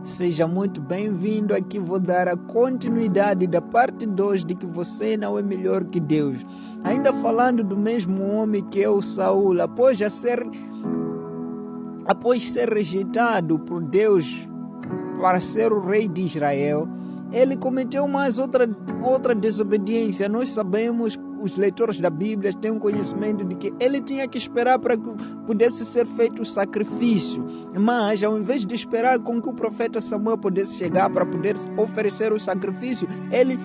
Seja muito bem-vindo. Aqui vou dar a continuidade da parte 2 de que você não é melhor que Deus. Ainda falando do mesmo homem que é o Saul, após ser rejeitado por Deus para ser o rei de Israel, ele cometeu mais outra desobediência. Nós sabemos, os leitores da Bíblia têm um conhecimento de que ele tinha que esperar para que pudesse ser feito o sacrifício. Mas, ao invés de esperar com que o profeta Samuel pudesse chegar para poder oferecer o sacrifício, ele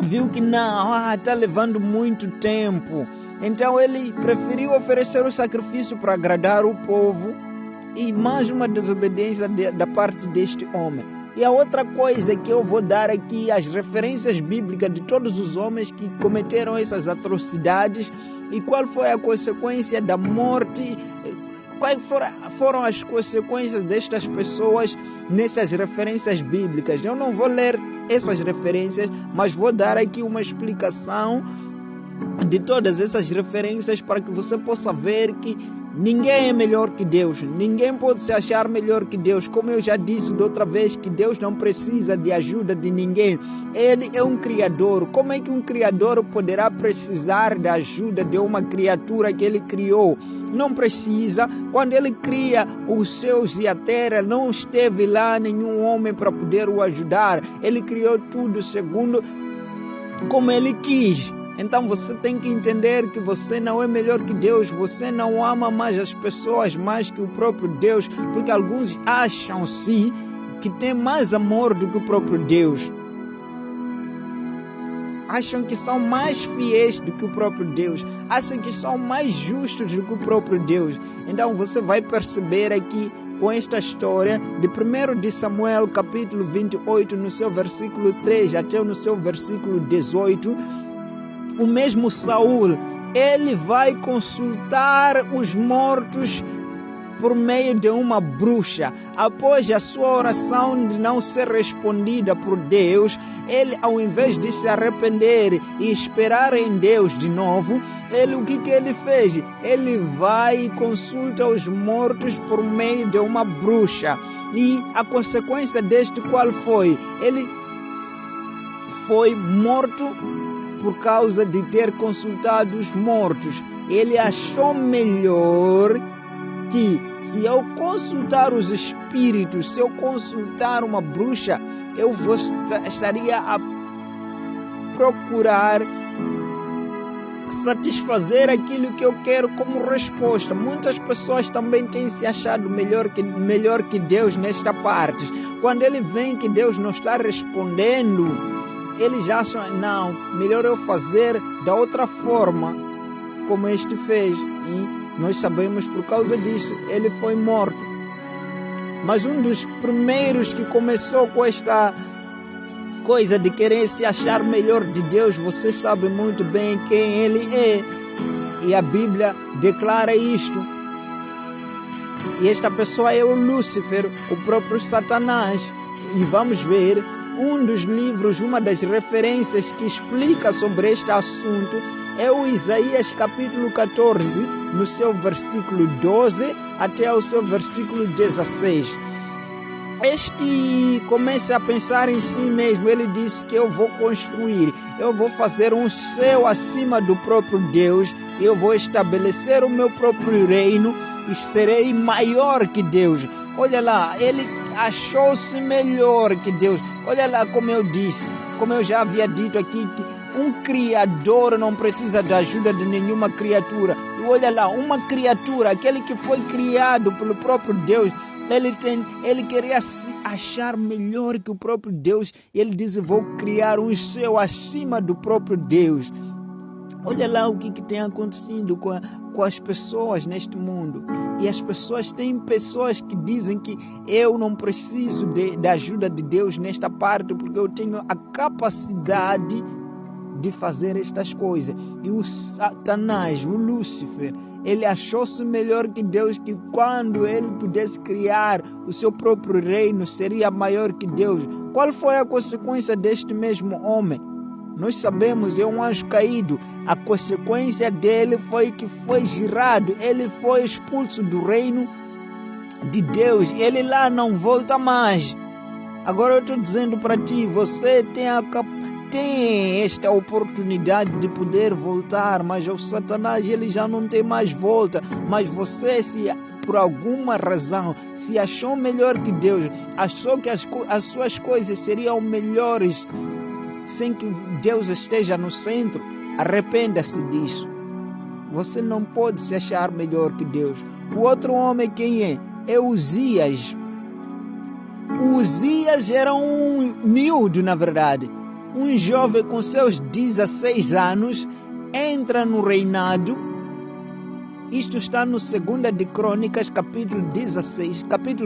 viu que não, está levando muito tempo. Então ele preferiu oferecer o sacrifício para agradar o povo. E mais uma desobediência da parte deste homem. E a outra coisa que eu vou dar aqui, as referências bíblicas de todos os homens que cometeram essas atrocidades e qual foi a consequência da morte, quais foram as consequências destas pessoas nessas referências bíblicas. Eu não vou ler essas referências, mas vou dar aqui uma explicação de todas essas referências para que você possa ver que ninguém é melhor que Deus, ninguém pode se achar melhor que Deus. Como eu já disse da outra vez, que Deus não precisa de ajuda de ninguém. Ele é um criador. Como é que um criador poderá precisar da ajuda de uma criatura que ele criou? Não precisa. Quando ele cria os céus e a terra, não esteve lá nenhum homem para poder o ajudar. Ele criou tudo segundo como ele quis. Então você tem que entender que você não é melhor que Deus, você não ama mais as pessoas mais que o próprio Deus, porque alguns acham-se que tem mais amor do que o próprio Deus. Acham que são mais fiéis do que o próprio Deus, acham que são mais justos do que o próprio Deus. Então você vai perceber aqui com esta história de 1 de Samuel capítulo 28, no seu versículo 3 até no seu versículo 18, o mesmo Saul, ele vai consultar os mortos por meio de uma bruxa. Após a sua oração de não ser respondida por Deus, ele, ao invés de se arrepender e esperar em Deus de novo, o que ele fez? Ele vai e consulta os mortos por meio de uma bruxa. E a consequência deste qual foi? Ele foi morto por causa de ter consultado os mortos. Ele achou melhor que, se eu consultar os espíritos, se eu consultar uma bruxa, eu estaria a procurar satisfazer aquilo que eu quero como resposta. Muitas pessoas também têm se achado melhor que Deus nesta parte. Quando ele vê que Deus não está respondendo, eles acham, não, melhor eu fazer da outra forma, como este fez. E nós sabemos, por causa disso, ele foi morto. Mas um dos primeiros que começou com esta coisa de querer se achar melhor de Deus, você sabe muito bem quem ele é. E a Bíblia declara isto. E esta pessoa é o Lúcifer, o próprio Satanás. E vamos ver um dos livros, uma das referências que explica sobre este assunto é o Isaías capítulo 14, no seu versículo 12 até o seu versículo 16. Este começa a pensar em si mesmo. Ele disse que eu vou construir, eu vou fazer um céu acima do próprio Deus, eu vou estabelecer o meu próprio reino e serei maior que Deus. Olha lá, ele achou-se melhor que Deus. Olha lá, como eu disse, como eu já havia dito aqui, que um criador não precisa da ajuda de nenhuma criatura. E olha lá, uma criatura, aquele que foi criado pelo próprio Deus, ele queria se achar melhor que o próprio Deus. E ele diz, vou criar um céu acima do próprio Deus. Olha lá o que tem acontecido com as pessoas neste mundo. E as pessoas, têm pessoas que dizem que eu não preciso da ajuda de Deus nesta parte, porque eu tenho a capacidade de fazer estas coisas. E o Satanás, o Lúcifer, ele achou-se melhor que Deus, que quando ele pudesse criar o seu próprio reino, seria maior que Deus. Qual foi a consequência deste mesmo homem? Nós sabemos, é um anjo caído. A consequência dele foi que foi girado, ele foi expulso do reino de Deus, ele lá não volta mais. Agora eu estou dizendo para ti, você tem esta oportunidade de poder voltar, mas o Satanás ele já não tem mais volta. Mas você, se por alguma razão se achou melhor que Deus, achou que as suas coisas seriam melhores sem que Deus esteja no centro, arrependa-se disso. Você não pode se achar melhor que Deus. O outro homem quem é? É Uzias. Uzias era um miúdo, na verdade. Um jovem com seus 16 anos entra no reinado. Isto está no 2 de Crônicas, capítulo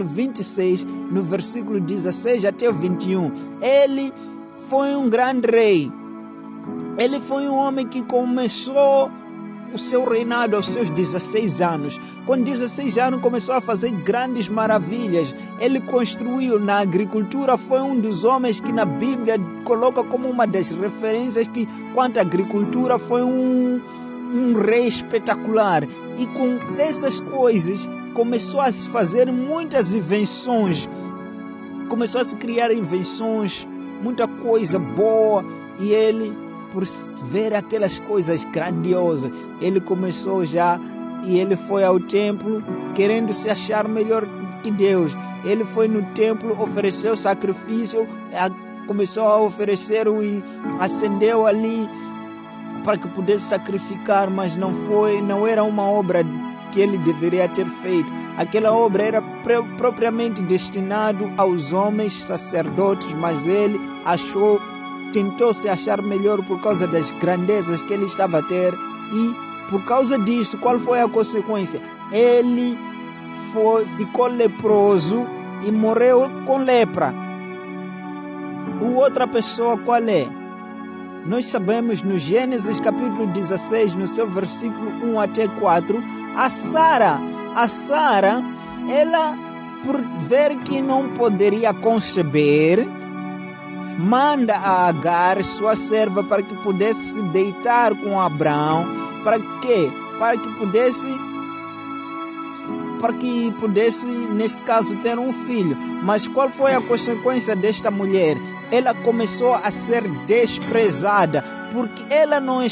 26, no versículo 16 até o 21. Ele foi um grande rei. Ele foi um homem que começou o seu reinado aos seus 16 anos. Com 16 anos começou a fazer grandes maravilhas. Ele construiu na agricultura, foi um dos homens que na Bíblia coloca como uma das referências que quanto à agricultura foi um rei espetacular. E com essas coisas começou a se fazer muitas invenções. Começou a se criar invenções, muita coisa boa. E ele, por ver aquelas coisas grandiosas, ele começou já e ele foi ao templo querendo se achar melhor que Deus. Ele foi no templo, ofereceu sacrifício, começou a oferecer acendeu ali para que pudesse sacrificar, mas não era uma obra que ele deveria ter feito. Aquela obra era propriamente destinada aos homens sacerdotes, mas ele tentou se achar melhor por causa das grandezas que ele estava a ter, e por causa disso, qual foi a consequência? Ele ficou leproso e morreu com lepra. Outra pessoa qual é? Nós sabemos no Gênesis capítulo 16, no seu versículo 1 até 4, a Sara, ela, por ver que não poderia conceber, manda a Agar, sua serva, para que pudesse se deitar com Abraão. Para quê? Para que pudesse, neste caso, ter um filho. Mas qual foi a consequência desta mulher? Ela começou a ser desprezada, porque ela não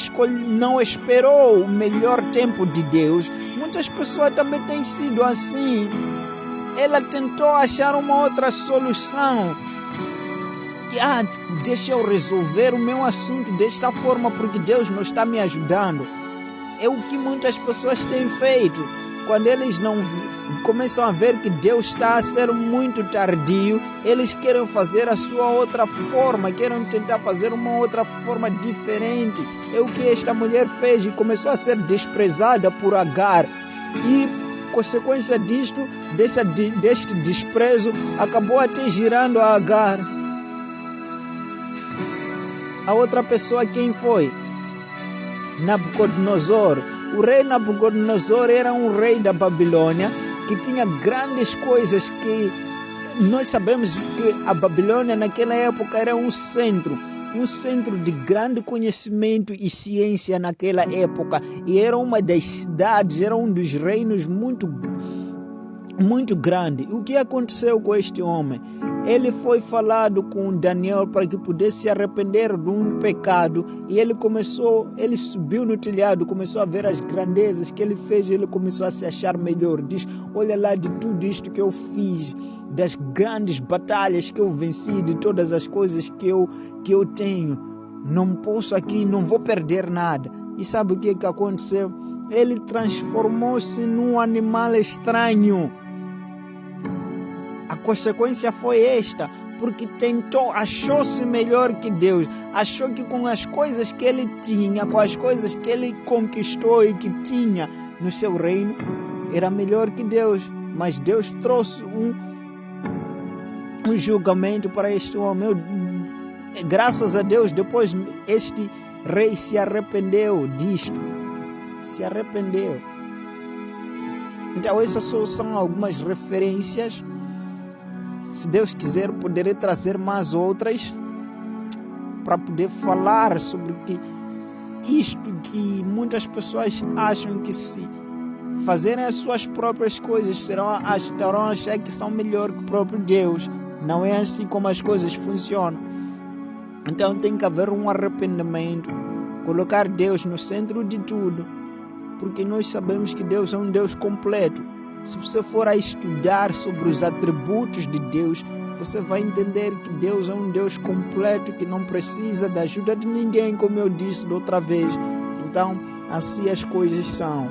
esperou o melhor tempo de Deus. Muitas pessoas também têm sido assim. Ela tentou achar uma outra solução. Deixa eu resolver o meu assunto desta forma, porque Deus não está me ajudando. É o que muitas pessoas têm feito. Quando eles não começam a ver que Deus está a ser muito tardio, eles querem fazer a sua outra forma, querem tentar fazer uma outra forma diferente. É o que esta mulher fez e começou a ser desprezada por Agar. E consequência deste desprezo, acabou até girando a Agar. A outra pessoa quem foi? Nabucodonosor. O rei Nabucodonosor era um rei da Babilônia que tinha grandes coisas que nós sabemos que a Babilônia naquela época era um centro de grande conhecimento e ciência naquela época, e era uma das cidades, era um dos reinos muito grande. O que aconteceu com este homem? Ele foi falado com Daniel para que pudesse se arrepender de um pecado, e ele subiu no telhado, começou a ver as grandezas que ele fez, e ele começou a se achar melhor. Diz: olha lá, de tudo isto que eu fiz, das grandes batalhas que eu venci, de todas as coisas que eu tenho, não posso aqui, não vou perder nada. E sabe o que aconteceu? Ele transformou-se num animal estranho. A consequência foi esta, porque achou-se melhor que Deus, achou que com as coisas que ele tinha, com as coisas que ele conquistou e que tinha no seu reino, era melhor que Deus. Mas Deus trouxe um julgamento para este homem. Graças a Deus, depois este rei se arrependeu disto, se arrependeu. Então essas são algumas referências. Se Deus quiser, poderei trazer mais outras para poder falar sobre isto que muitas pessoas acham que se fazerem as suas próprias coisas, estarão a achar que são melhor que o próprio Deus. Não é assim como as coisas funcionam. Então tem que haver um arrependimento, colocar Deus no centro de tudo, porque nós sabemos que Deus é um Deus completo. Se você for a estudar sobre os atributos de Deus, você vai entender que Deus é um Deus completo, que não precisa da ajuda de ninguém, como eu disse da outra vez. Então, assim as coisas são.